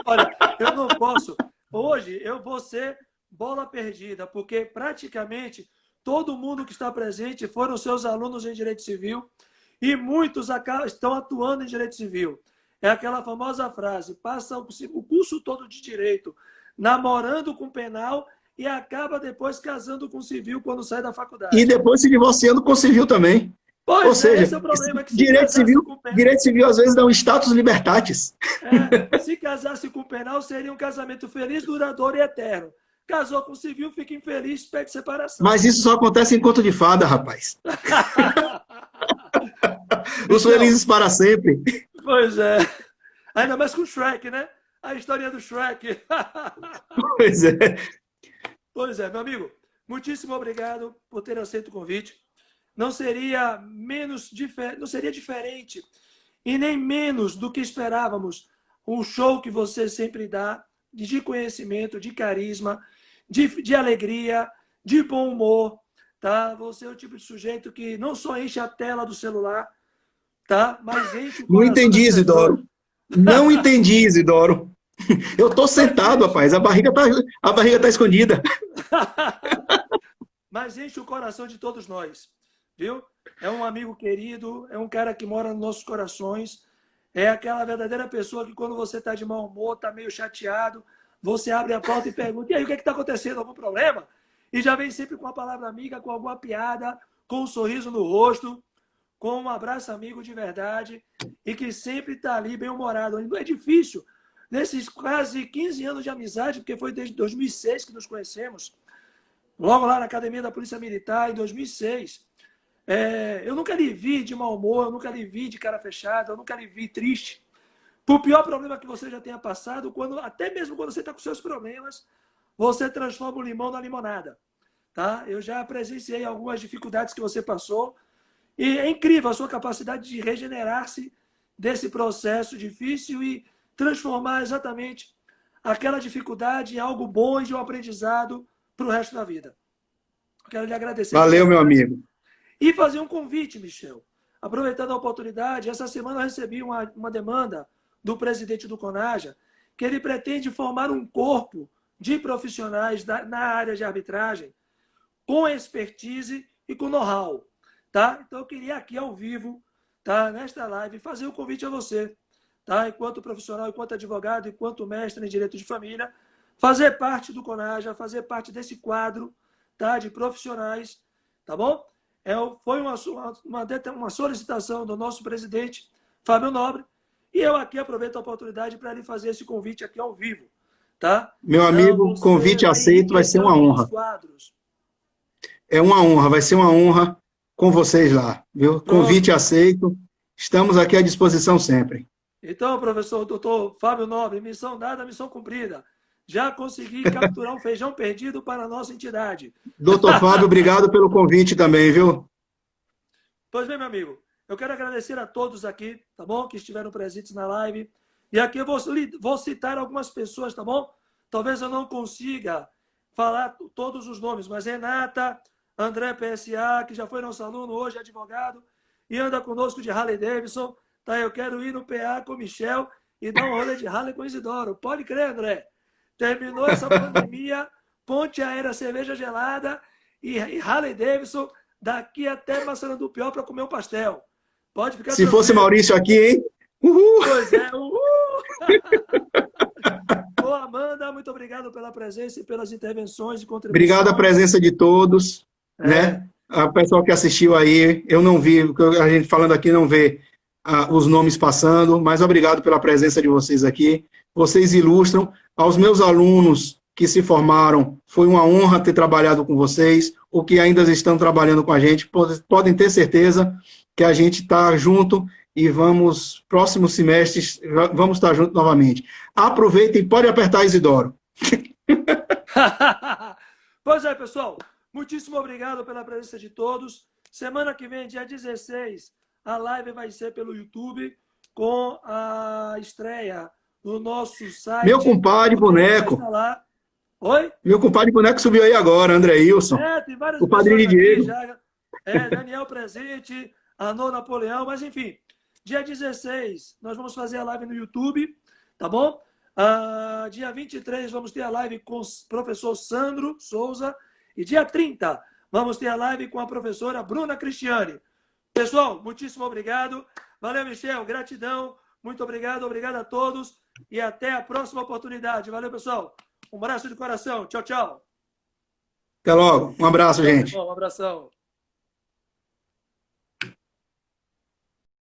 Olha, eu não posso. Hoje eu vou ser bola perdida, porque praticamente todo mundo que está presente foram seus alunos em direito civil e muitos estão atuando em direito civil. É aquela famosa frase: passa o curso todo de direito namorando com penal e acaba depois casando com civil quando sai da faculdade. E depois se divorciando com civil também. Pois Ou seja, esse é o problema, que se direito civil, com penal, direito civil às vezes dá um status libertatis. se casasse com penal, seria um casamento feliz, duradouro e eterno. Casou com civil, fica infeliz, pede separação. Mas isso só acontece em conto de fada, rapaz. Os felizes para sempre. Pois é. Ainda mais com o Shrek, né? A história do Shrek. Pois é. Pois é, meu amigo. Muitíssimo obrigado por ter aceito o convite. Não seria diferente e nem menos do que esperávamos um show que você sempre dá de conhecimento, de carisma, de alegria, de bom humor, tá? Você é o tipo de sujeito que não só enche a tela do celular, tá? Mas enche o coração. Não entendi, das Isidoro. pessoas. Não entendi, Isidoro. Eu tô sentado, rapaz. A barriga tá escondida. Mas enche o coração de todos nós, viu? É um amigo querido, é um cara que mora nos nossos corações, é aquela verdadeira pessoa que quando você está de mau humor, está meio chateado, você abre a porta e pergunta: e aí, o que está acontecendo? Algum problema? E já vem sempre com uma palavra amiga, com alguma piada, com um sorriso no rosto, com um abraço amigo de verdade e que sempre está ali bem-humorado. Não é difícil. Nesses quase 15 anos de amizade, porque foi desde 2006 que nos conhecemos, logo lá na Academia da Polícia Militar, em 2006, eu nunca lhe vi de mau humor, eu nunca lhe vi de cara fechada, eu nunca lhe vi triste. Por pior problema que você já tenha passado, até mesmo quando você está com seus problemas, você transforma o limão na limonada. Tá? Eu já presenciei algumas dificuldades que você passou, e é incrível a sua capacidade de regenerar-se desse processo difícil e transformar exatamente aquela dificuldade em algo bom e de um aprendizado para o resto da vida. Quero lhe agradecer. Valeu, meu amigo. E fazer um convite, Michel. Aproveitando a oportunidade, essa semana eu recebi uma demanda do presidente do CONAJA, que ele pretende formar um corpo de profissionais na área de arbitragem com expertise e com know-how. Tá? Então eu queria aqui ao vivo, tá, nesta live, fazer o convite a você, tá? Enquanto profissional, enquanto advogado, enquanto mestre em direito de família, fazer parte do CONAJA, fazer parte desse quadro, tá, de profissionais, tá bom? Foi uma solicitação do nosso presidente, Fábio Nobre, e eu aqui aproveito a oportunidade para lhe fazer esse convite aqui ao vivo. Tá? Meu amigo, convite aceito, vai ser uma honra. É uma honra, vai ser uma honra com vocês lá, viu? Pronto. Convite aceito, estamos aqui à disposição sempre. Então, professor, doutor Fábio Nobre, missão dada, missão cumprida. Já consegui capturar um feijão perdido para a nossa entidade. Doutor Fábio, obrigado pelo convite também, viu? Pois bem, meu amigo, eu quero agradecer a todos aqui, tá bom? Que estiveram presentes na live. E aqui eu vou citar algumas pessoas, tá bom? Talvez eu não consiga falar todos os nomes, mas Renata, André PSA, que já foi nosso aluno, hoje é advogado, e anda conosco de Harley Davidson. Tá? Eu quero ir no PA com o Michel e dar um rolê de Harley com o Isidoro. Pode crer, André. Terminou essa pandemia, ponte aérea, cerveja gelada e Harley Davidson daqui até Maçã do Pior para comer um pastel. Pode ficar Se fosse Maurício aqui, hein? Uhul! Pois é, uhul! Ô, Amanda, muito obrigado pela presença e pelas intervenções e contribuições. Obrigado a presença de todos, né? O pessoal que assistiu aí, eu não vi, a gente falando aqui não vê os nomes passando, mas obrigado pela presença de vocês aqui. Vocês ilustram. Aos meus alunos que se formaram, foi uma honra ter trabalhado com vocês, ou que ainda estão trabalhando com a gente, podem ter certeza que a gente está junto e próximos semestres, vamos estar juntos novamente. Aproveitem, pode apertar, Isidoro. Pois é, pessoal. Muitíssimo obrigado pela presença de todos. Semana que vem, dia 16, a live vai ser pelo YouTube, com a estreia no nosso site. Meu compadre boneco. Lá. Oi? Meu compadre boneco subiu aí agora, André Wilson. Tem várias o padrinho Diego. Já. Daniel presente, Arnaud Napoleão, mas enfim. Dia 16, nós vamos fazer a live no YouTube, tá bom? Dia 23, vamos ter a live com o professor Sandro Souza. E dia 30, vamos ter a live com a professora Bruna Cristiane. Pessoal, muitíssimo obrigado. Valeu, Michel. Gratidão. Muito obrigado. Obrigado a todos. E até a próxima oportunidade. Valeu, pessoal. Um abraço de coração. Tchau, tchau. Até logo. Um abraço, gente. Um abração.